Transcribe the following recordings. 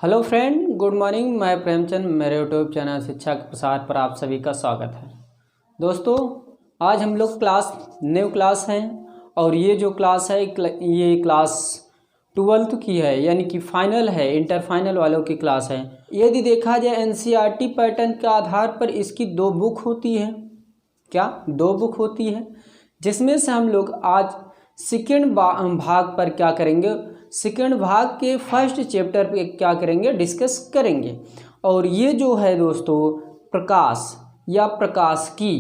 Hello friend, good morning. मैं प्रेमचंद, मेरे YouTube channel शिक्षा के प्रसार पर आप सभी का स्वागत है। दोस्तों, आज हम लोग न्यू क्लास हैं और ये जो क्लास है ये क्लास 12th की है, यानी कि फाइनल है, इंटर फाइनल वालों की क्लास है। यदि देखा जाए एनसीईआरटी पैटर्न के आधार पर इसकी 2 बुक होती है। क्या 2 बुक होती है, जिसमें से हम लोग आज सेकेंड भाग पर क्या करेंगे, सेकेंड भाग के फर्स्ट चैप्टर पे क्या करेंगे, डिस्कस करेंगे। और ये जो है दोस्तों प्रकाश या प्रकाशिकी,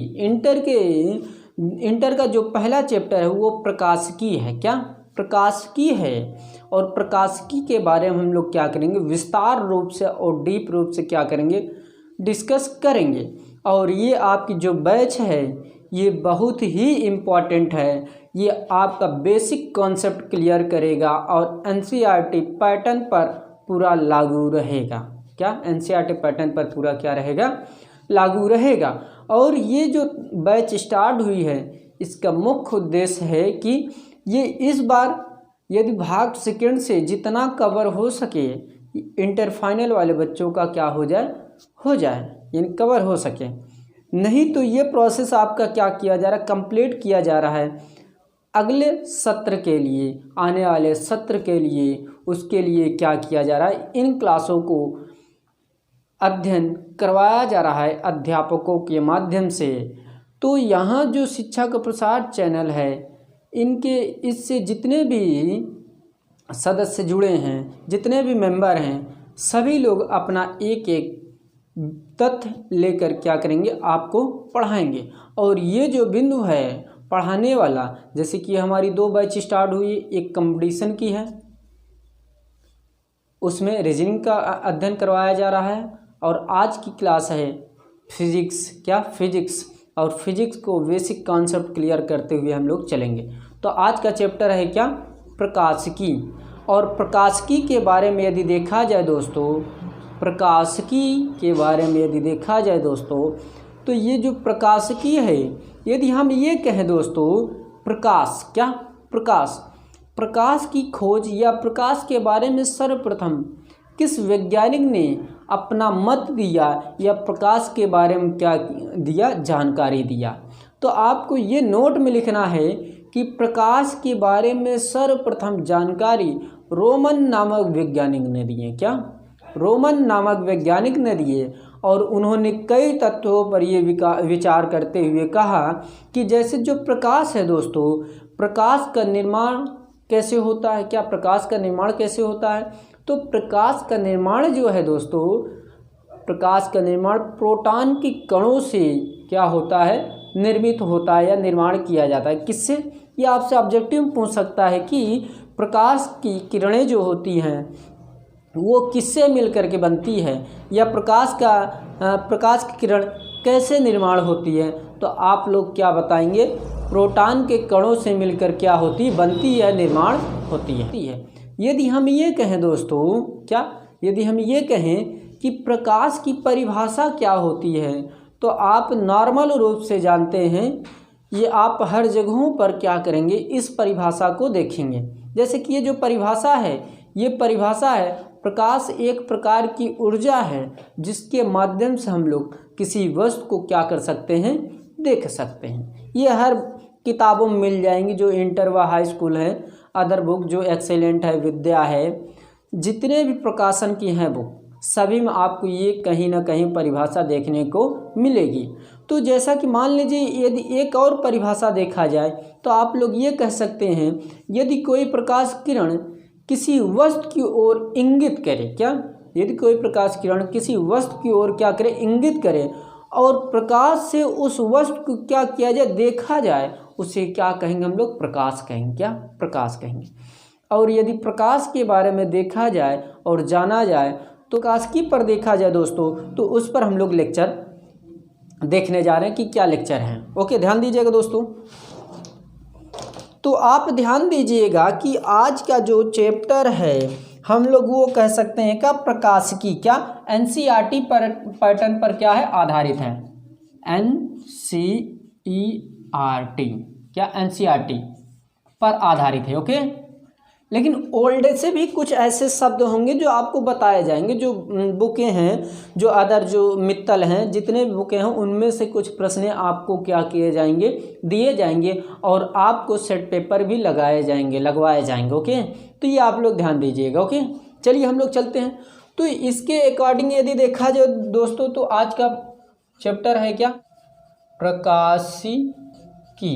इंटर का जो पहला चैप्टर है वो प्रकाशिकी है। क्या प्रकाशिकी है, और प्रकाशिकी के बारे में हम लोग क्या करेंगे, विस्तार रूप से और डीप रूप से क्या करेंगे, डिस्कस करेंगे। और ये आपकी जो बैच है ये बहुत ही इम्पॉर्टेंट है। ये आपका बेसिक कॉन्सेप्ट क्लियर करेगा और एनसीईआरटी पैटर्न पर पूरा लागू रहेगा। क्या एनसीईआरटी पैटर्न पर पूरा क्या रहेगा, लागू रहेगा। और ये जो बैच स्टार्ट हुई है इसका मुख्य उद्देश्य है कि ये इस बार यदि भाग सेकेंड से जितना कवर हो सके इंटर फाइनल वाले बच्चों का क्या हो जाए, यानी कवर हो सके। नहीं तो ये प्रोसेस आपका क्या किया जा रहा है, कंप्लीट किया जा रहा है अगले सत्र के लिए, आने वाले सत्र के लिए। उसके लिए क्या किया जा रहा है, इन क्लासों को अध्ययन करवाया जा रहा है अध्यापकों के माध्यम से। तो यहाँ जो शिक्षा का प्रसार चैनल है, इनके इससे जितने भी सदस्य जुड़े हैं, जितने भी मेंबर हैं, सभी लोग अपना एक एक तथ्य लेकर क्या करेंगे, आपको पढ़ाएंगे। और ये जो बिंदु है पढ़ाने वाला, जैसे कि हमारी 2 बैच स्टार्ट हुई, एक कंपटीशन की है, उसमें रीजनिंग का अध्ययन करवाया जा रहा है, और आज की क्लास है फिजिक्स, और फिजिक्स को बेसिक कॉन्सेप्ट क्लियर करते हुए हम लोग चलेंगे। तो आज का चैप्टर है क्या, प्रकाशिकी। और प्रकाशिकी के बारे में यदि देखा जाए दोस्तों, तो ये जो प्रकाशिकी है, यदि हम ये कहें दोस्तों, प्रकाश की खोज या प्रकाश के बारे में सर्वप्रथम किस वैज्ञानिक ने अपना मत दिया या प्रकाश के बारे में क्या दिया, जानकारी दिया। तो आपको ये नोट में लिखना है कि प्रकाश के बारे में सर्वप्रथम जानकारी रोमन नामक वैज्ञानिक ने दिए। क्या रोमन नामक वैज्ञानिक ने दिए, और उन्होंने कई तत्वों पर ये विचार करते हुए कहा कि जैसे जो प्रकाश है दोस्तों, प्रकाश का निर्माण कैसे होता है। क्या प्रकाश का निर्माण कैसे होता है, तो प्रकाश का निर्माण जो है दोस्तों, प्रकाश का निर्माण प्रोटॉन के कणों से क्या होता है, निर्मित होता है या निर्माण किया जाता है। किससे, ये आपसे ऑब्जेक्टिव पूछ सकता है कि प्रकाश की किरणें जो होती हैं वो किससे मिलकर के बनती है, या प्रकाश की किरण कैसे निर्माण होती है। तो आप लोग क्या बताएंगे, प्रोटॉन के कणों से मिलकर क्या होती, बनती है, निर्माण होती है। यदि हम ये कहें दोस्तों, यदि हम ये कहें कि प्रकाश की परिभाषा क्या होती है, तो आप नॉर्मल रूप से जानते हैं, ये आप हर जगहों पर क्या करेंगे, इस परिभाषा को देखेंगे। जैसे कि ये जो परिभाषा है, ये परिभाषा है, प्रकाश एक प्रकार की ऊर्जा है जिसके माध्यम से हम लोग किसी वस्तु को क्या कर सकते हैं, देख सकते हैं। ये हर किताबों में मिल जाएंगी, जो इंटर व हाई स्कूल है, अदर बुक जो एक्सेलेंट है, विद्या है, जितने भी प्रकाशन की हैं बुक, सभी में आपको ये कहीं ना कहीं परिभाषा देखने को मिलेगी। तो जैसा कि मान लीजिए, यदि एक और परिभाषा देखा जाए तो आप लोग ये कह सकते हैं, यदि कोई प्रकाश किरण किसी वस्तु की ओर इंगित करे, यदि कोई प्रकाश किरण किसी वस्तु की ओर क्या करे, इंगित करे, और प्रकाश से उस वस्तु को क्या किया जाए, देखा जाए, उसे क्या कहेंगे, हम लोग प्रकाश कहेंगे। प्रकाश कहेंगे। और यदि प्रकाश के बारे में देखा जाए और जाना जाए, तो प्रकाशिकी पर देखा जाए दोस्तों, तो उस पर हम लोग लेक्चर देखने जा रहे हैं कि क्या लेक्चर है। ओके, ध्यान दीजिएगा दोस्तों। तो आप ध्यान दीजिएगा कि आज का जो चैप्टर है हम लोग वो कह सकते हैं का प्रकाशिकी, एनसीईआरटी पैटर्न पर क्या है, आधारित है। एनसीईआरटी पर आधारित है। ओके, लेकिन ओल्ड से भी कुछ ऐसे शब्द होंगे जो आपको बताए जाएंगे। जो बुकें हैं, जो अदर जो मित्तल हैं, जितने भी बुकें हैं, उनमें से कुछ प्रश्न आपको क्या किए जाएंगे, दिए जाएंगे और आपको सेट पेपर भी लगवाए जाएंगे। ओके, तो ये आप लोग ध्यान दीजिएगा। ओके, चलिए हम लोग चलते हैं। तो इसके अकॉर्डिंग यदि देखा जाए दोस्तों, तो आज का चैप्टर है क्या, प्रकाशिकी।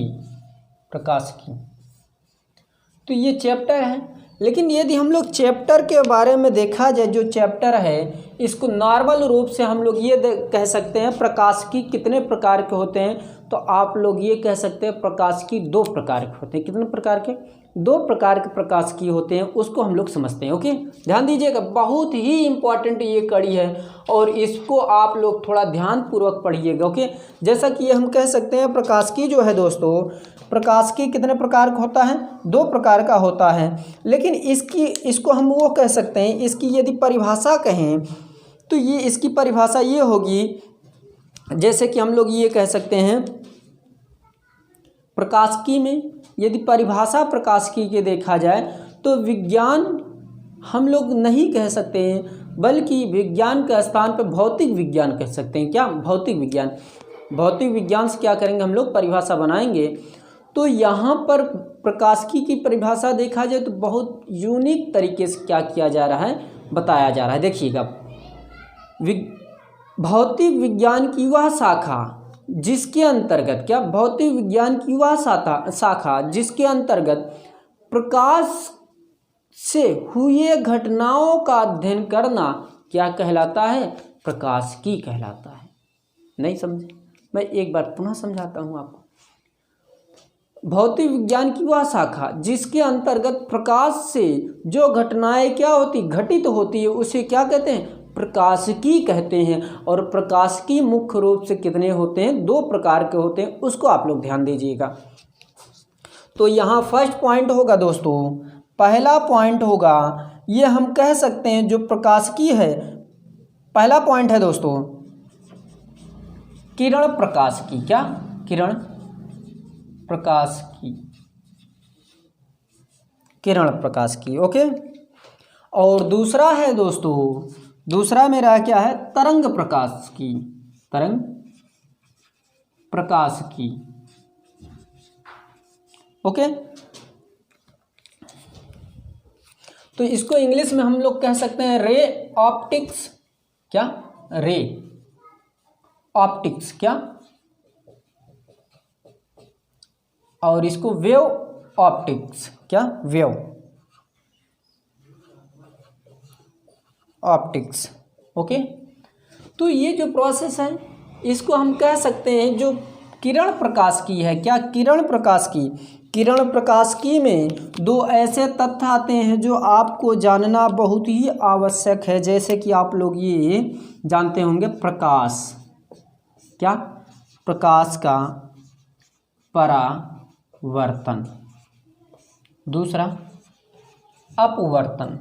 तो ये चैप्टर है। लेकिन यदि हम लोग चैप्टर के बारे में देखा जाए, जो चैप्टर है इसको नॉर्मल रूप से हम लोग ये कह सकते हैं, प्रकाशिकी कितने प्रकार के होते हैं, तो आप लोग ये कह सकते हैं प्रकाशिकी 2 प्रकार के होते हैं। कितने प्रकार के? 2 प्रकार के प्रकाशिकी होते हैं, उसको हम लोग समझते हैं। ओके, ध्यान दीजिएगा, बहुत ही इंपॉर्टेंट ये कड़ी है और इसको आप लोग थोड़ा ध्यानपूर्वक पढ़िएगा। ओके, जैसा कि ये हम कह सकते हैं प्रकाशिकी जो है दोस्तों, प्रकाशिकी कितने प्रकार का होता है? 2 प्रकार का होता है। लेकिन इसको हम वो कह सकते हैं, इसकी यदि परिभाषा कहें तो ये इसकी परिभाषा ये होगी, जैसे कि हम लोग ये कह सकते हैं प्रकाशिकी में यदि परिभाषा प्रकाशिकी के देखा जाए तो विज्ञान हम लोग नहीं कह सकते हैं, बल्कि विज्ञान के स्थान पर भौतिक विज्ञान कह सकते हैं। क्या? भौतिक विज्ञान। भौतिक विज्ञान से क्या करेंगे हम लोग, परिभाषा बनाएंगे। तो यहाँ पर प्रकाशिकी की परिभाषा देखा जाए तो बहुत यूनिक तरीके से क्या किया जा रहा है, बताया जा रहा है। देखिएगा, भौतिक विज्ञान की वह शाखा जिसके अंतर्गत, क्या? भौतिक विज्ञान की वह शाखा जिसके अंतर्गत प्रकाश से हुए घटनाओं का अध्ययन करना क्या कहलाता है? प्रकाशिकी कहलाता है। नहीं समझे? मैं एक बार पुनः समझाता हूँ आपको। भौतिक विज्ञान की वह शाखा जिसके अंतर्गत प्रकाश से जो घटनाएं क्या होती, घटित होती है, उसे क्या कहते हैं? प्रकाशिकी कहते हैं। और प्रकाशिकी मुख्य रूप से कितने होते हैं? 2 प्रकार के होते हैं, उसको आप लोग ध्यान दीजिएगा। तो यहाँ फर्स्ट पॉइंट होगा दोस्तों, पहला पॉइंट होगा, ये हम कह सकते हैं जो प्रकाशिकी है, पहला पॉइंट है दोस्तों किरण प्रकाशिकी। क्या? किरण प्रकाशिकी, किरण प्रकाशिकी। ओके, और दूसरा है दोस्तों, दूसरा मेरा क्या है? तरंग प्रकाशिकी। तरंग प्रकाशिकी। ओके, तो इसको इंग्लिश में हम लोग कह सकते हैं रे ऑप्टिक्स। क्या? Ray optics. क्या? और इसको वेव ऑप्टिक्स। क्या? Wave optics. ओके, तो ये जो प्रोसेस है इसको हम कह सकते हैं जो किरण प्रकाशिकी है। क्या? किरण प्रकाशिकी। किरण प्रकाशिकी में 2 ऐसे तथ्य आते हैं जो आपको जानना बहुत ही आवश्यक है। जैसे कि आप लोग ये जानते होंगे प्रकाश। क्या? प्रकाश का परावर्तन, दूसरा अपवर्तन।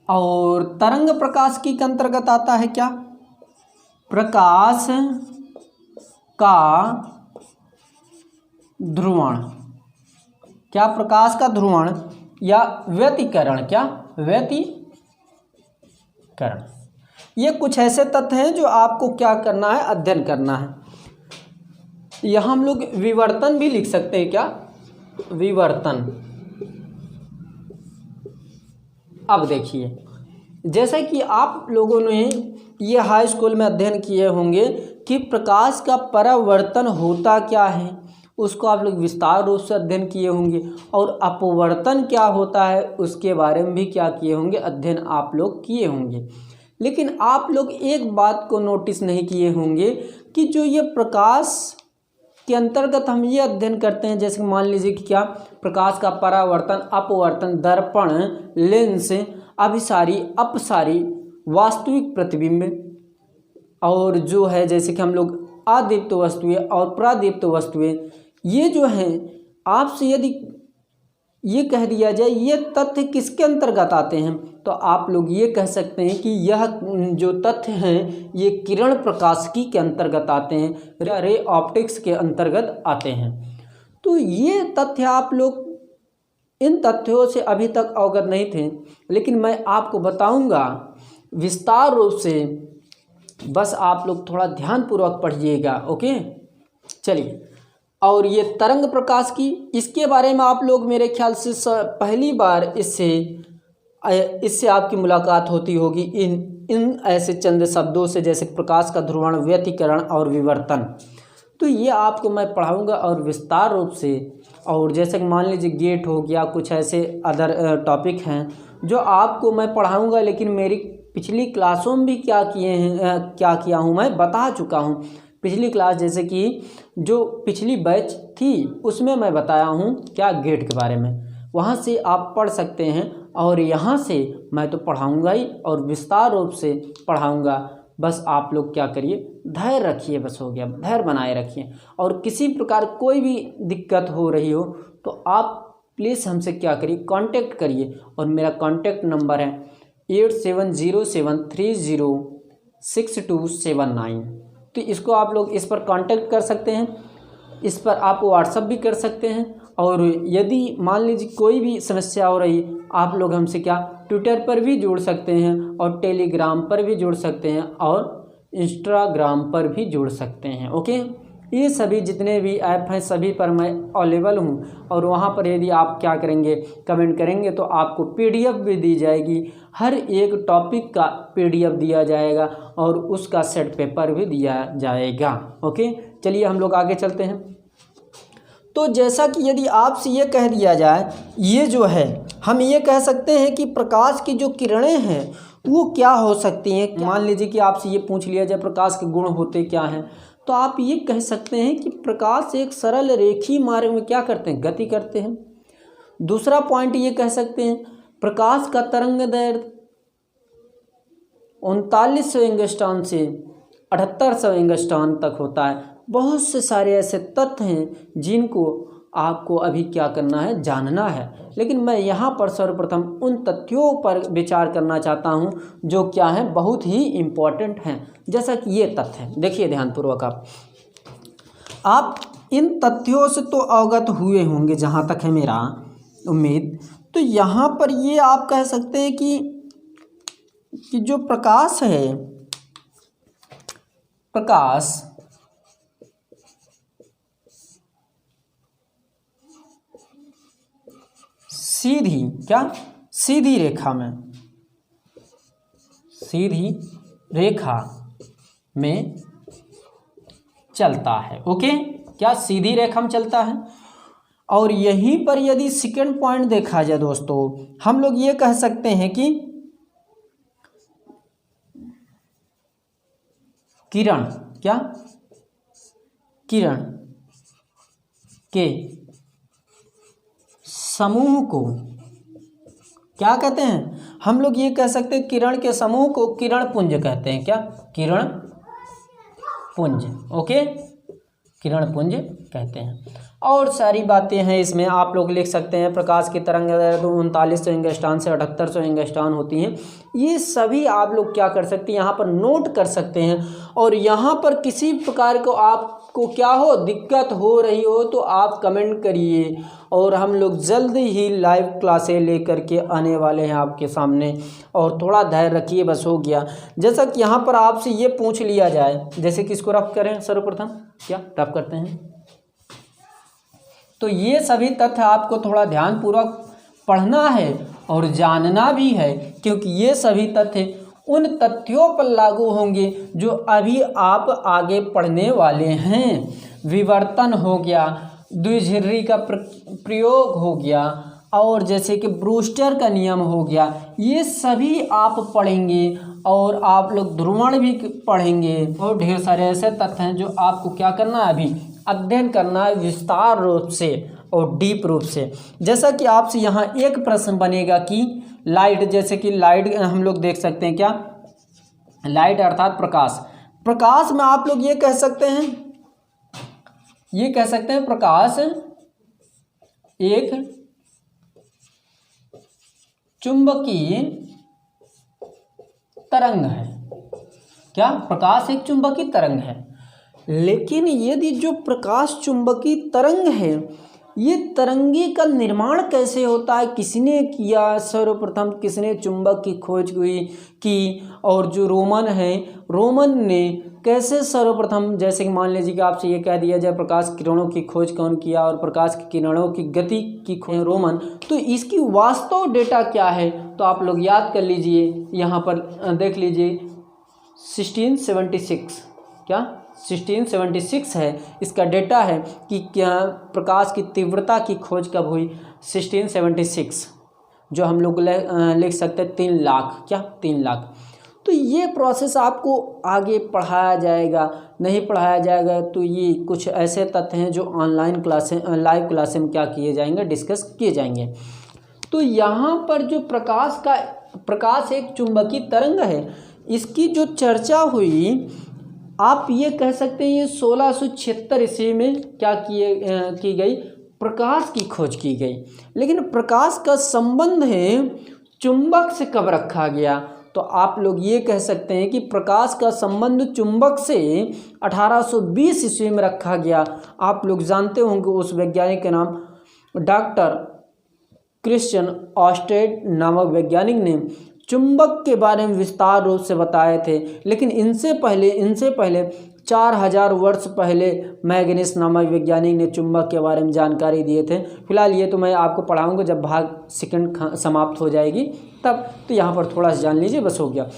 और तरंग प्रकाशिकी के अंतर्गत आता है क्या? प्रकाश का ध्रुवण। क्या? प्रकाश का ध्रुवण या व्यतिकरण। क्या? व्यतिकरण। ये कुछ ऐसे तथ्य हैं जो आपको क्या करना है, अध्ययन करना है। यहाँ हम लोग विवर्तन भी लिख सकते हैं। क्या? विवर्तन। अब देखिए, जैसे कि आप लोगों ने ये हाई स्कूल में अध्ययन किए होंगे कि प्रकाश का परावर्तन होता क्या है, उसको आप लोग विस्तार रूप से अध्ययन किए होंगे। और अपवर्तन क्या होता है उसके बारे में भी क्या किए होंगे, अध्ययन आप लोग किए होंगे। लेकिन आप लोग एक बात को नोटिस नहीं किए होंगे कि जो ये प्रकाश के अंतर्गत हम ये अध्ययन करते हैं, जैसे मान लीजिए कि क्या, प्रकाश का परावर्तन, अपवर्तन, दर्पण, लेंस, अभिसारी, अपसारी, वास्तविक प्रतिबिंब, और जो है जैसे कि हम लोग अदीप्त वस्तुएं और प्रादीप्त वस्तुएं, ये जो हैं आपसे यदि ये कह दिया जाए ये तथ्य किसके अंतर्गत आते हैं, तो आप लोग ये कह सकते हैं कि यह जो तथ्य हैं ये किरण प्रकाशिकी के अंतर्गत आते हैं, रे ऑप्टिक्स के अंतर्गत आते हैं। तो ये तथ्य आप लोग इन तथ्यों से अभी तक अवगत नहीं थे, लेकिन मैं आपको बताऊंगा विस्तार रूप से, बस आप लोग थोड़ा ध्यानपूर्वक पढ़िएगा। ओके, चलिए। और ये तरंग प्रकाश की, इसके बारे में आप लोग मेरे ख्याल से पहली बार इससे आपकी मुलाकात होती होगी इन ऐसे चंद शब्दों से, जैसे प्रकाश का ध्रुवण, व्यतिकरण और विवर्तन। तो ये आपको मैं पढ़ाऊंगा और विस्तार रूप से। और जैसे कि मान लीजिए गेट हो गया, कुछ ऐसे अदर टॉपिक हैं जो आपको मैं पढ़ाऊंगा, लेकिन मेरी पिछली क्लासों में भी क्या किया हूँ मैं बता चुका हूँ। पिछली क्लास जैसे कि जो पिछली बैच थी उसमें मैं बताया हूँ क्या, गेट के बारे में, वहाँ से आप पढ़ सकते हैं। और यहाँ से मैं तो पढ़ाऊँगा ही और विस्तार रूप से पढ़ाऊँगा। बस आप लोग क्या करिए, धैर्य रखिए, बस हो गया, धैर्य बनाए रखिए। और किसी प्रकार कोई भी दिक्कत हो रही हो तो आप प्लीज़ हमसे क्या करिए, कांटेक्ट करिए। और मेरा कांटेक्ट नंबर है 8707306279। तो इसको आप लोग इस पर कांटेक्ट कर सकते हैं, इस पर आप व्हाट्सअप भी कर सकते हैं। और यदि मान लीजिए कोई भी समस्या हो रही, आप लोग हमसे क्या ट्विटर पर भी जुड़ सकते हैं और टेलीग्राम पर भी जुड़ सकते हैं और इंस्टाग्राम पर भी जुड़ सकते हैं। ओके, ये सभी जितने भी ऐप हैं सभी पर मैं अवेलेबल हूँ। और वहाँ पर यदि आप क्या करेंगे, कमेंट करेंगे तो आपको पीडीएफ भी दी जाएगी, हर एक टॉपिक का पीडीएफ दिया जाएगा और उसका सेट पेपर भी दिया जाएगा। ओके, चलिए हम लोग आगे चलते हैं। तो जैसा कि यदि आपसे ये कह दिया जाए, ये जो है हम ये कह सकते हैं कि प्रकाश की जो किरणें हैं वो क्या हो सकती हैं। मान लीजिए कि आपसे ये पूछ लिया जाए प्रकाश के गुण होते क्या हैं, तो आप ये कह सकते हैं कि प्रकाश एक सरल रेखीय मार्ग में क्या करते हैं, गति करते हैं। दूसरा पॉइंट ये कह सकते हैं प्रकाश का तरंगदैर्घ्य 3900 एंगस्ट्रॉम से 7800 एंगस्ट्रॉम तक होता है। बहुत से सारे ऐसे तथ्य हैं जिनको आपको अभी क्या करना है, जानना है। लेकिन मैं यहाँ पर सर्वप्रथम उन तथ्यों पर विचार करना चाहता हूँ जो क्या हैं, बहुत ही इम्पोर्टेंट हैं। जैसा कि ये तथ्य हैं, देखिए ध्यानपूर्वक आप इन तथ्यों से तो अवगत हुए होंगे जहाँ तक है मेरा उम्मीद। तो यहाँ पर ये आप कह सकते हैं कि जो प्रकाश है, प्रकाश सीधी रेखा में चलता है। ओके, क्या सीधी रेखा में चलता है। और यहीं पर यदि सेकंड पॉइंट देखा जाए दोस्तों, हम लोग ये कह सकते हैं कि किरण के समूह को क्या कहते हैं, हम लोग ये कह सकते हैं किरण के समूह को किरण पुंज कहते हैं। क्या, किरण पुंज। ओके, किरण पुंज कहते हैं। और सारी बातें हैं इसमें, आप लोग लिख सकते हैं प्रकाश की तरंगदैर्घ्य 3900 एंगस्ट्रॉम से 7800 एंगस्ट्रॉम होती हैं। ये सभी आप लोग क्या कर सकते हैं, यहाँ पर नोट कर सकते हैं। और यहाँ पर किसी प्रकार को आपको क्या हो, दिक्कत हो रही हो तो आप कमेंट करिए। और हम लोग जल्द ही लाइव क्लासें लेकर के आने वाले हैं आपके सामने। और थोड़ा धैर्य रखिए, बस हो गया। जैसा कि यहाँ पर आपसे ये पूछ लिया जाए, जैसे कि इसको रफ करें सर्वप्रथम, क्या रफ करते हैं, तो ये सभी तथ्य आपको थोड़ा ध्यानपूर्वक पढ़ना है और जानना भी है, क्योंकि ये सभी तथ्य उन तथ्यों पर लागू होंगे जो अभी आप आगे पढ़ने वाले हैं। विवर्तन हो गया, द्विध्रुवी का प्रयोग हो गया, और जैसे कि ब्रूस्टर का नियम हो गया, ये सभी आप पढ़ेंगे। और आप लोग ध्रुवण भी पढ़ेंगे और ढेर सारे ऐसे तथ्य हैं जो आपको क्या करना है, अभी अध्ययन करना है विस्तार रूप से और डीप रूप से। जैसा कि आपसे यहाँ एक प्रश्न बनेगा कि लाइट, जैसे कि लाइट हम लोग देख सकते हैं, क्या लाइट अर्थात प्रकाश में आप लोग ये कह सकते हैं प्रकाश एक चुंबकीय तरंग है। क्या, प्रकाश एक चुंबकीय तरंग है। लेकिन यदि जो प्रकाश चुंबकीय तरंग है ये तरंगे का निर्माण कैसे होता है, किसने किया, सर्वप्रथम किसने चुंबक की खोज की और जो रोमन ने कैसे सर्वप्रथम, जैसे कि मान लीजिए कि आपसे ये कह दिया जाए प्रकाश किरणों की खोज कौन किया और प्रकाश की किरणों की गति की खोज रोमन, तो इसकी वास्तव डेटा क्या है तो आप लोग याद कर लीजिए, यहाँ पर देख लीजिए 1676, क्या 1676 है इसका डेटा है कि क्या प्रकाश की तीव्रता की खोज कब हुई, 1676, जो हम लोग लिख सकते हैं 3 लाख, क्या 3 लाख। तो ये प्रोसेस आपको आगे पढ़ाया जाएगा, नहीं पढ़ाया जाएगा तो ये कुछ ऐसे तथ्य हैं जो ऑनलाइन क्लासें लाइव क्लासें में क्या किए जाएंगे, डिस्कस किए जाएंगे। तो यहाँ पर जो प्रकाश एक चुंबकीय तरंग है, इसकी जो चर्चा हुई आप ये कह सकते हैं ये 1676 ईस्वी में क्या की गई, प्रकाश की खोज की गई। लेकिन प्रकाश का संबंध है चुंबक से कब रखा गया, तो आप लोग ये कह सकते हैं कि प्रकाश का संबंध चुंबक से 1820 ईस्वी में रखा गया। आप लोग जानते होंगे उस वैज्ञानिक का नाम डॉक्टर क्रिश्चियन ऑस्टेड नामक वैज्ञानिक ने चुंबक के बारे में विस्तार रूप से बताए थे। लेकिन इनसे पहले 4000 वर्ष पहले मैग्नेस नामक वैज्ञानिक ने चुंबक के बारे में जानकारी दिए थे। फिलहाल ये तो मैं आपको पढ़ाऊंगा जब भाग सेकंड समाप्त हो जाएगी तब, तो यहाँ पर थोड़ा सा जान लीजिए, बस हो गया।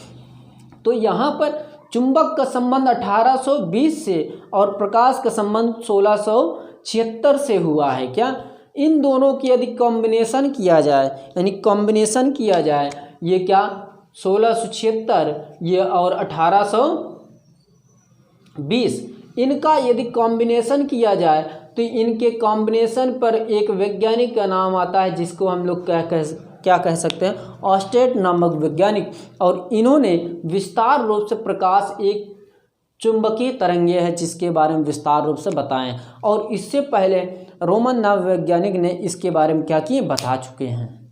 तो यहाँ पर चुंबक का संबंध 1820 से और प्रकाश का संबंध 1676 से हुआ है। क्या इन दोनों की यदि कॉम्बिनेशन किया जाए, यानी कॉम्बिनेशन किया जाए, ये क्या 1676 ये और 1820, इनका यदि कॉम्बिनेशन किया जाए तो इनके कॉम्बिनेशन पर एक वैज्ञानिक का नाम आता है जिसको हम लोग क्या कह सकते हैं, ऑस्टेड नामक वैज्ञानिक। और इन्होंने विस्तार रूप से प्रकाश एक चुंबकीय तरंगे है जिसके बारे में विस्तार रूप से बताएं, और इससे पहले रोमन नाम वैज्ञानिक ने इसके बारे में क्या किए बता चुके हैं।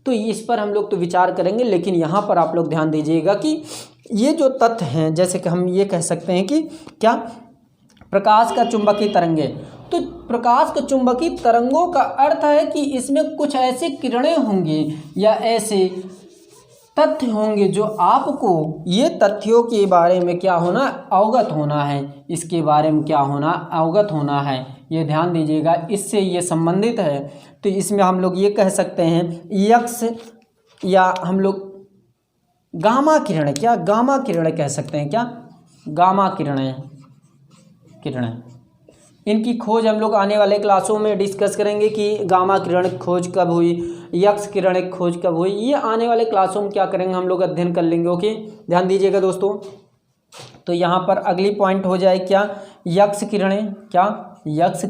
तो इस पर हम लोग तो विचार करेंगे, लेकिन यहाँ पर आप लोग ध्यान दीजिएगा कि ये जो तथ्य हैं, जैसे कि हम ये कह सकते हैं कि क्या प्रकाश का चुंबकीय तरंगे, तो प्रकाश का चुंबकीय तरंगों का अर्थ है कि इसमें कुछ ऐसे किरणें होंगी या ऐसे तथ्य होंगे जो आपको ये तथ्यों के बारे में क्या होना, अवगत होना है, इसके बारे में क्या होना, अवगत होना है। ये ध्यान दीजिएगा, इससे ये संबंधित है। तो इसमें हम लोग ये कह सकते हैं यक्स या हम लोग गामा किरणें, क्या गामा किरणें कह सकते हैं, क्या गामा किरणें इनकी खोज हम लोग आने वाले क्लासों में डिस्कस करेंगे कि गामा किरण खोज कब हुई, यक्स किरण खोज कब हुई, ये आने वाले क्लासों में क्या करेंगे हम लोग अध्ययन कर लेंगे। ओके, ध्यान दीजिएगा दोस्तों। तो यहाँ पर अगली पॉइंट हो जाए क्या, यक्स किरणें, क्या यक्स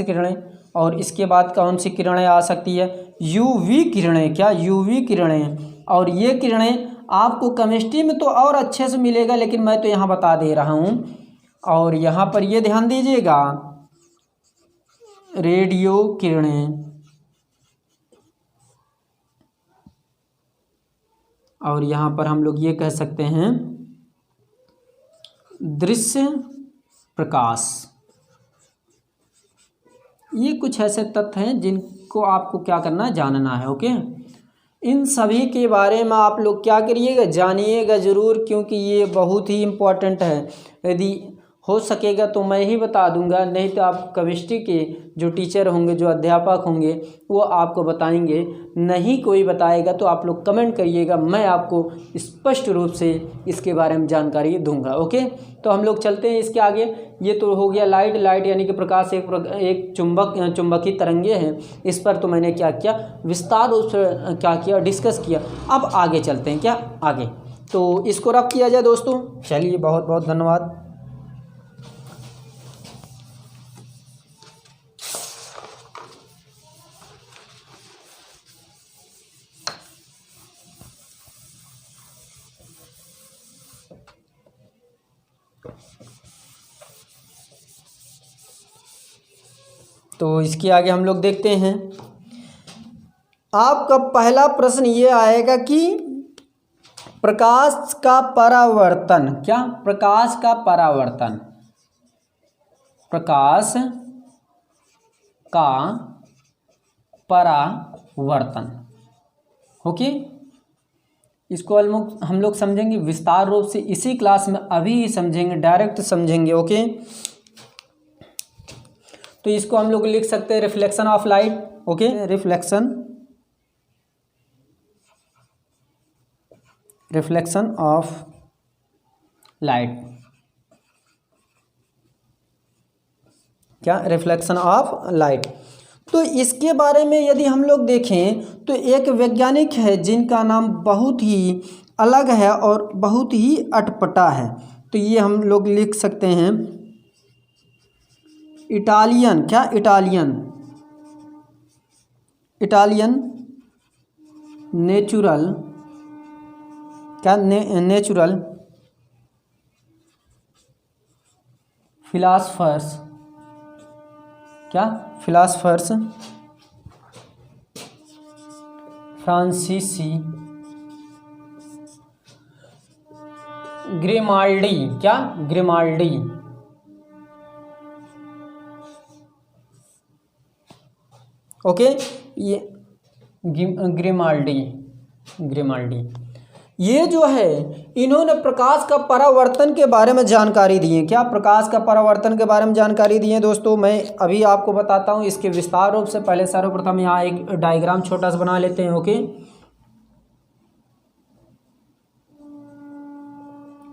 किरणें। और इसके बाद कौन सी किरणें आ सकती है, यूवी किरणें, क्या यूवी किरणें। और ये किरणें आपको केमिस्ट्री में तो और अच्छे से मिलेगा, लेकिन मैं तो यहाँ बता दे रहा हूँ। और यहाँ पर ये ध्यान दीजिएगा रेडियो किरणें, और यहाँ पर हम लोग ये कह सकते हैं दृश्य प्रकाश। ये कुछ ऐसे तथ्य हैं जिनको आपको क्या करना है, जानना है। ओके, इन सभी के बारे में आप लोग क्या करिएगा, जानिएगा ज़रूर, क्योंकि ये बहुत ही इम्पोर्टेंट है। यदि हो सकेगा तो मैं ही बता दूंगा, नहीं तो आप केमिस्ट्री के जो टीचर होंगे, जो अध्यापक होंगे, वो आपको बताएंगे। नहीं कोई बताएगा तो आप लोग कमेंट करिएगा, मैं आपको स्पष्ट रूप से इसके बारे में जानकारी दूंगा। ओके, तो हम लोग चलते हैं इसके आगे। ये तो हो गया लाइट यानी कि प्रकाश एक चुंबकीय तरंगे हैं। इस पर तो मैंने क्या किया, विस्तार रूप से क्या किया, डिस्कस किया। अब आगे चलते हैं, क्या आगे, तो इसको रब किया जाए दोस्तों। चलिए, बहुत बहुत धन्यवाद। तो इसके आगे हम लोग देखते हैं। आपका पहला प्रश्न ये आएगा कि प्रकाश का परावर्तन, क्या प्रकाश का परावर्तन, प्रकाश का परावर्तन। ओके, इसको हम लोग समझेंगे विस्तार रूप से इसी क्लास में, अभी ही समझेंगे, डायरेक्ट समझेंगे। ओके, तो इसको हम लोग लिख सकते हैं reflection of light. Okay, reflection of light, क्या, रिफ्लेक्शन ऑफ लाइट। तो इसके बारे में यदि हम लोग देखें तो एक वैज्ञानिक है जिनका नाम बहुत ही अलग है और बहुत ही अटपटा है। तो ये हम लोग लिख सकते हैं इटालियन, क्या, इटालियन नेचुरल, क्या, नेचुरल फिलासफर्स, क्या, फिलासफर्स फ्रांसीसी ग्रिमाल्डी, क्या, ग्रिमाल्डी। ओके, ये ग्रिमाल्डी, ये जो है इन्होंने प्रकाश का परावर्तन के बारे में जानकारी दी है। क्या, प्रकाश का परावर्तन के बारे में जानकारी दी है दोस्तों। मैं अभी आपको बताता हूँ इसके विस्तार रूप से। पहले सर्वप्रथम यहाँ एक डायग्राम छोटा सा बना लेते हैं। ओके,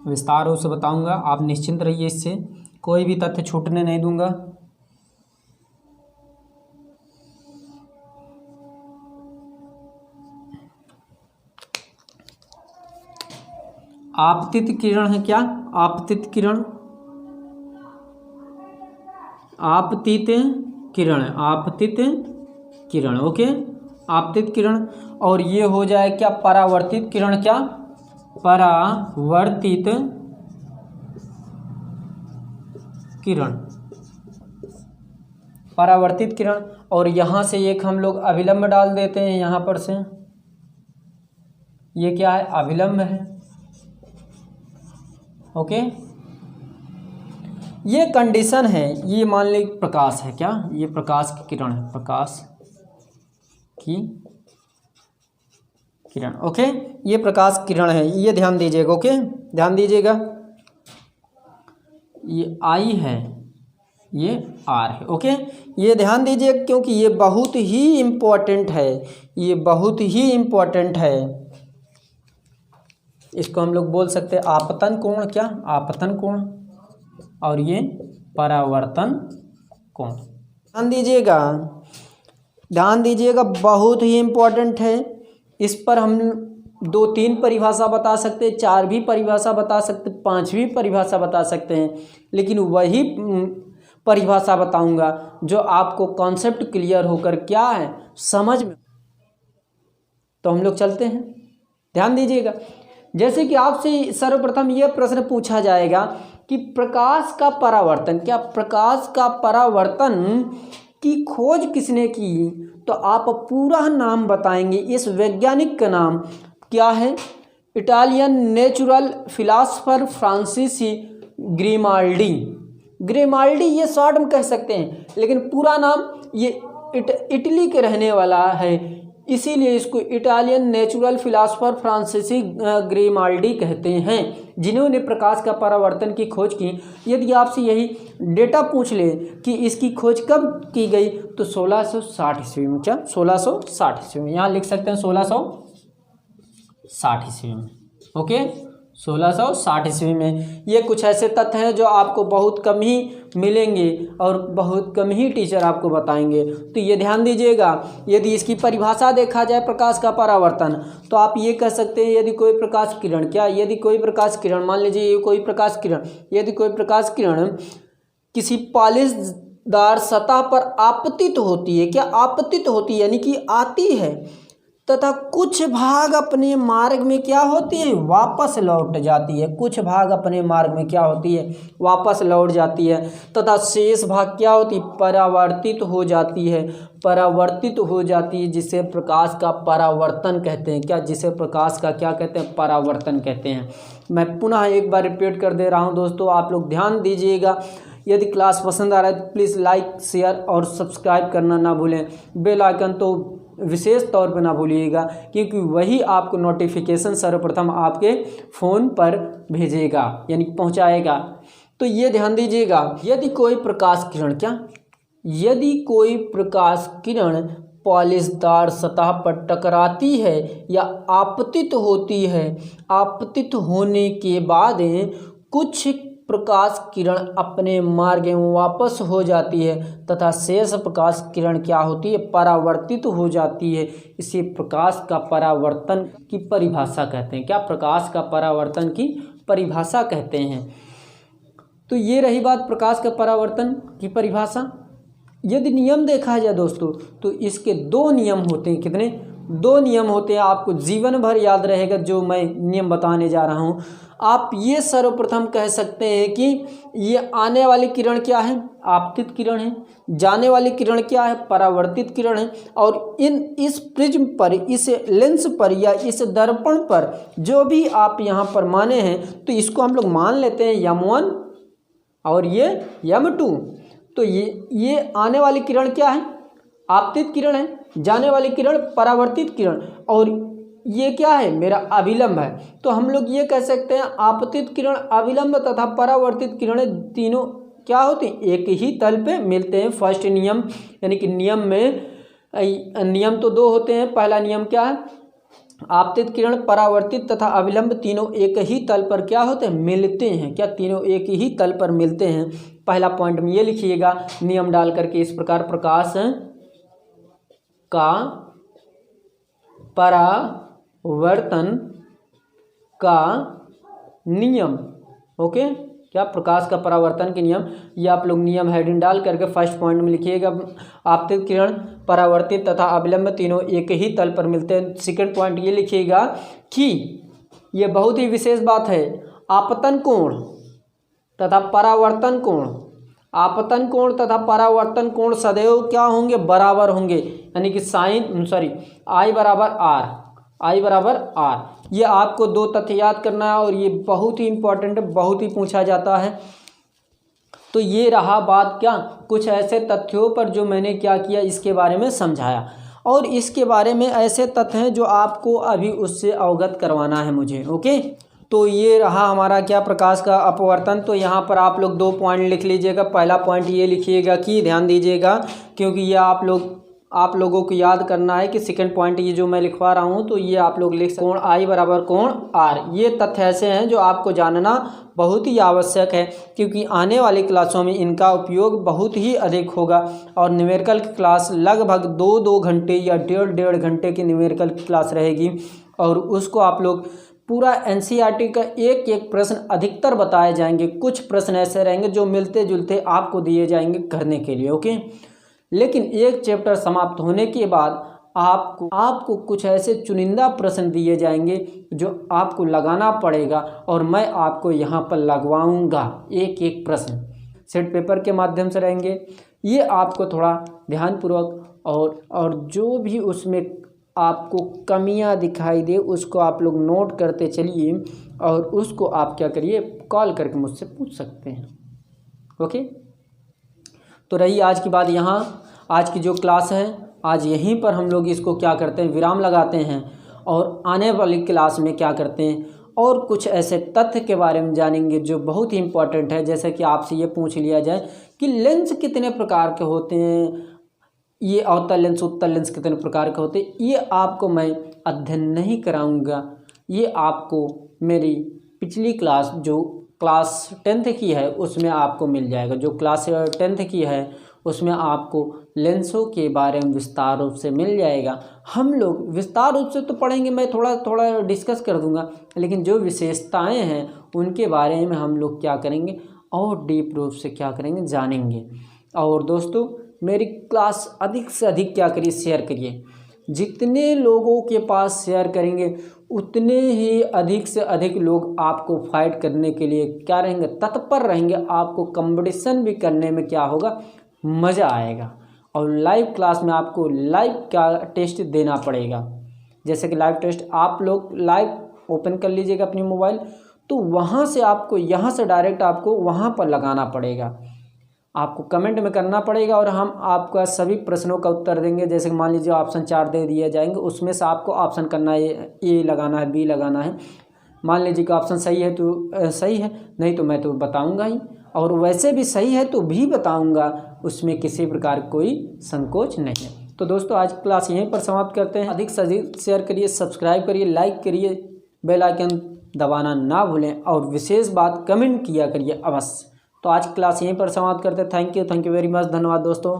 विस्तार रूप से बताऊंगा, आप निश्चिंत रहिए, इससे कोई भी तथ्य छूटने नहीं दूंगा। आपतित किरण है, क्या, आपतित किरण, आपतित किरण। ओके, आपतित किरण। और ये हो जाए क्या, परावर्तित किरण, क्या, परावर्तित किरण। और यहाँ से एक हम लोग अभिलंब डाल देते हैं, यहाँ पर से ये क्या है, अभिलंब है। ओके, ये कंडीशन है, ये मान ली प्रकाश है, क्या, ये प्रकाश की किरण है, प्रकाश की किरण। ओके, ये प्रकाश किरण है, ये ध्यान दीजिएगा। ओके, ध्यान दीजिएगा, ये आई है, ये आर है। ओके, ये ध्यान दीजिए क्योंकि ये बहुत ही इम्पोर्टेंट है, ये बहुत ही इम्पोर्टेंट है। इसको हम लोग बोल सकते हैं आपतन कोण, क्या, आपतन कोण, और ये परावर्तन कोण। ध्यान दीजिएगा, बहुत ही इम्पोर्टेंट है। इस पर हम 2-3 परिभाषा बता सकते हैं, 4 भी परिभाषा बता सकते, 5 भी परिभाषा बता सकते हैं, लेकिन वही परिभाषा बताऊंगा जो आपको कॉन्सेप्ट क्लियर होकर क्या है समझ में। तो हम लोग चलते हैं, ध्यान दीजिएगा। जैसे कि आपसे सर्वप्रथम यह प्रश्न पूछा जाएगा कि प्रकाश का परावर्तन, क्या, प्रकाश का परावर्तन की खोज किसने की, तो आप पूरा नाम बताएंगे। इस वैज्ञानिक का नाम क्या है, इटालियन नेचुरल फिलासफर फ्रांसीसी ग्रिमाल्डी, ये शॉर्ट में कह सकते हैं, लेकिन पूरा नाम ये इटली के रहने वाला है, इसीलिए इसको इटालियन नेचुरल फिलासफर फ्रांसीसी ग्रिमाल्डी कहते हैं, जिन्होंने प्रकाश का परावर्तन की खोज की। यदि आपसे यही डेटा पूछ ले कि इसकी खोज कब की गई, तो 1660 ईस्वी में, क्या, 1660 ईस्वी में, यहाँ लिख सकते हैं 1660 ईस्वी में। ओके, 1660 ईस्वी में। ये कुछ ऐसे तथ्य हैं जो आपको बहुत कम ही मिलेंगे और बहुत कम ही टीचर आपको बताएंगे, तो ये ध्यान दीजिएगा। यदि इसकी परिभाषा देखा जाए प्रकाश का परावर्तन, तो आप ये कह सकते हैं यदि कोई प्रकाश किरण, क्या, यदि कोई प्रकाश किरण, मान लीजिए ये कोई प्रकाश किरण, यदि कोई प्रकाश किरण किसी पॉलिशदार सतह पर आपतित होती है, क्या, आपतित होती है यानी कि आती है, तथा कुछ भाग अपने मार्ग में क्या होती है, वापस लौट जाती है, कुछ भाग अपने मार्ग में क्या होती है, वापस लौट जाती है, तथा शेष भाग क्या होती है, परावर्तित हो जाती है, जिसे प्रकाश का परावर्तन कहते हैं, क्या, जिसे प्रकाश का क्या कहते हैं, परावर्तन कहते हैं। मैं पुनः एक बार रिपीट कर दे रहा हूं दोस्तों, आप लोग ध्यान दीजिएगा। यदि क्लास पसंद आ रहा है तो प्लीज़ लाइक, शेयर और सब्सक्राइब करना ना भूलें। बेल आइकन तो विशेष तौर पर ना भूलिएगा, क्योंकि वही आपको नोटिफिकेशन सर्वप्रथम आपके फ़ोन पर भेजेगा, यानी पहुंचाएगा। तो ये ध्यान दीजिएगा, यदि कोई प्रकाश किरण पॉलिशदार सतह पर टकराती है या आपतित होती है, आपतित होने के बाद कुछ प्रकाश किरण अपने मार्ग में वापस हो जाती है तथा शेष प्रकाश किरण क्या होती है, परावर्तित हो जाती है। इसे प्रकाश का परावर्तन की परिभाषा कहते हैं। क्या? प्रकाश का परावर्तन की परिभाषा कहते हैं। तो ये रही बात प्रकाश का परावर्तन की परिभाषा। यदि नियम देखा जाए दोस्तों, तो इसके 2 नियम होते हैं। कितने? 2 नियम होते हैं, आपको जीवन भर याद रहेगा जो मैं नियम बताने जा रहा हूँ। आप ये सर्वप्रथम कह सकते हैं कि ये आने वाली किरण क्या है? आपतित किरण है। जाने वाली किरण क्या है? परावर्तित किरण है। और इस प्रिज्म पर, इस लेंस पर या इस दर्पण पर जो भी आप यहाँ पर माने हैं, तो इसको हम लोग मान लेते हैं M1 और ये M2। तो ये आने वाली किरण क्या है? आपतित किरण है। जाने वाली किरण परावर्तित किरण, और ये क्या है? मेरा अभिलंब है। तो हम लोग ये कह सकते हैं आपतित किरण, अभिलंब तथा परावर्तित किरणें तीनों क्या होती हैं? एक ही तल पे मिलते हैं। फर्स्ट नियम, यानी कि नियम तो 2 होते हैं। पहला नियम क्या है? आपतित किरण, परावर्तित तथा अभिलंब तीनों एक ही तल पर क्या होते हैं? मिलते हैं। क्या? तीनों एक ही तल पर मिलते हैं। पहला पॉइंट में ये लिखिएगा नियम डाल करके इस प्रकार, प्रकाश का परावर्तन का नियम। ओके, क्या? प्रकाश का परावर्तन के नियम। ये आप लोग नियम हेडिंग डाल करके फर्स्ट पॉइंट में लिखिएगा। आपतित किरण, परावर्तित तथा अभिलंब तीनों एक ही तल पर मिलते हैं। सेकंड पॉइंट ये लिखिएगा कि ये बहुत ही विशेष बात है, आपतन कोण तथा परावर्तन कोण, आपतन कोण तथा परावर्तन कोण सदैव क्या होंगे? बराबर होंगे। यानी कि I बराबर R। ये आपको 2 तथ्य याद करना है, और ये बहुत ही इंपॉर्टेंट है, बहुत ही पूछा जाता है। तो ये रहा बात, क्या? कुछ ऐसे तथ्यों पर जो मैंने क्या किया, इसके बारे में समझाया। और इसके बारे में ऐसे तथ्य हैं जो आपको अभी उससे अवगत करवाना है मुझे। ओके, तो ये रहा हमारा क्या? प्रकाश का अपवर्तन। तो यहाँ पर आप लोग 2 पॉइंट लिख लीजिएगा। पहला पॉइंट ये लिखिएगा कि ध्यान दीजिएगा, क्योंकि ये आप लोगों को याद करना है कि सेकंड पॉइंट ये जो मैं लिखवा रहा हूँ, तो ये आप लोग लिख सकते। कोण I बराबर कोण R। ये तथ्य ऐसे हैं जो आपको जानना बहुत ही आवश्यक है, क्योंकि आने वाली क्लासों में इनका उपयोग बहुत ही अधिक होगा। और न्यूमेरिकल की क्लास लगभग 2-2 घंटे या 1.5 घंटे की न्यूमेरिकल की क्लास रहेगी, और उसको आप लोग पूरा NCERT का एक प्रश्न अधिकतर बताए जाएंगे। कुछ प्रश्न ऐसे रहेंगे जो मिलते जुलते आपको दिए जाएंगे करने के लिए। ओके, लेकिन एक चैप्टर समाप्त होने के बाद आपको कुछ ऐसे चुनिंदा प्रश्न दिए जाएंगे जो आपको लगाना पड़ेगा, और मैं आपको यहाँ पर लगवाऊंगा एक प्रश्न। सेट पेपर के माध्यम से रहेंगे। ये आपको थोड़ा ध्यानपूर्वक और जो भी उसमें आपको कमियां दिखाई दे उसको आप लोग नोट करते चलिए, और उसको आप क्या करिए, कॉल करके मुझसे पूछ सकते हैं। ओके, तो रही आज की बात। यहाँ आज की जो क्लास है, आज यहीं पर हम लोग इसको क्या करते हैं, विराम लगाते हैं, और आने वाली क्लास में क्या करते हैं, और कुछ ऐसे तथ्य के बारे में जानेंगे जो बहुत ही इम्पोर्टेंट है। जैसे कि आपसे ये पूछ लिया जाए कि लेंस कितने प्रकार के होते हैं, ये अवतल लेंस उत्तल लेंस कितने प्रकार के होते हैं, ये आपको मैं अध्ययन नहीं कराऊंगा। ये आपको मेरी पिछली क्लास जो क्लास 10th की है उसमें आपको मिल जाएगा। जो क्लास 10th की है उसमें आपको लेंसों के बारे में विस्तार रूप से मिल जाएगा। हम लोग विस्तार रूप से तो पढ़ेंगे, मैं थोड़ा थोड़ा डिस्कस कर दूंगा, लेकिन जो विशेषताएं हैं उनके बारे में हम लोग क्या करेंगे, और डीप रूप से क्या करेंगे, जानेंगे। और दोस्तों, मेरी क्लास अधिक से अधिक क्या करिए, शेयर करिए। जितने लोगों के पास शेयर करेंगे उतने ही अधिक से अधिक लोग आपको फाइट करने के लिए क्या रहेंगे, तत्पर रहेंगे। आपको कंपटीशन भी करने में क्या होगा, मज़ा आएगा। और लाइव क्लास में आपको लाइव क्या टेस्ट देना पड़ेगा। जैसे कि लाइव टेस्ट आप लोग लाइव ओपन कर लीजिएगा अपनी मोबाइल, तो वहाँ से आपको यहाँ से डायरेक्ट आपको वहाँ पर लगाना पड़ेगा। आपको कमेंट में करना पड़ेगा और हम आपका सभी प्रश्नों का उत्तर देंगे। जैसे मान लीजिए ऑप्शन 4 दे दिए जाएंगे, उसमें से आपको ऑप्शन करना है, ए लगाना है, बी लगाना है। मान लीजिए कि ऑप्शन सही है तो सही है, नहीं तो मैं तो बताऊंगा ही, और वैसे भी सही है तो भी बताऊंगा, उसमें किसी प्रकार कोई संकोच नहीं है। तो दोस्तों आज क्लास यहीं पर समाप्त करते हैं। अधिक से अधिक शेयर करिए, सब्सक्राइब करिए, लाइक करिए, बेल आइकन दबाना ना भूलें और विशेष बात कमेंट किया करिए अवश्य। तो आज क्लास यहीं पर समाप्त करते हैं। थैंक यू वेरी मच, धन्यवाद दोस्तों।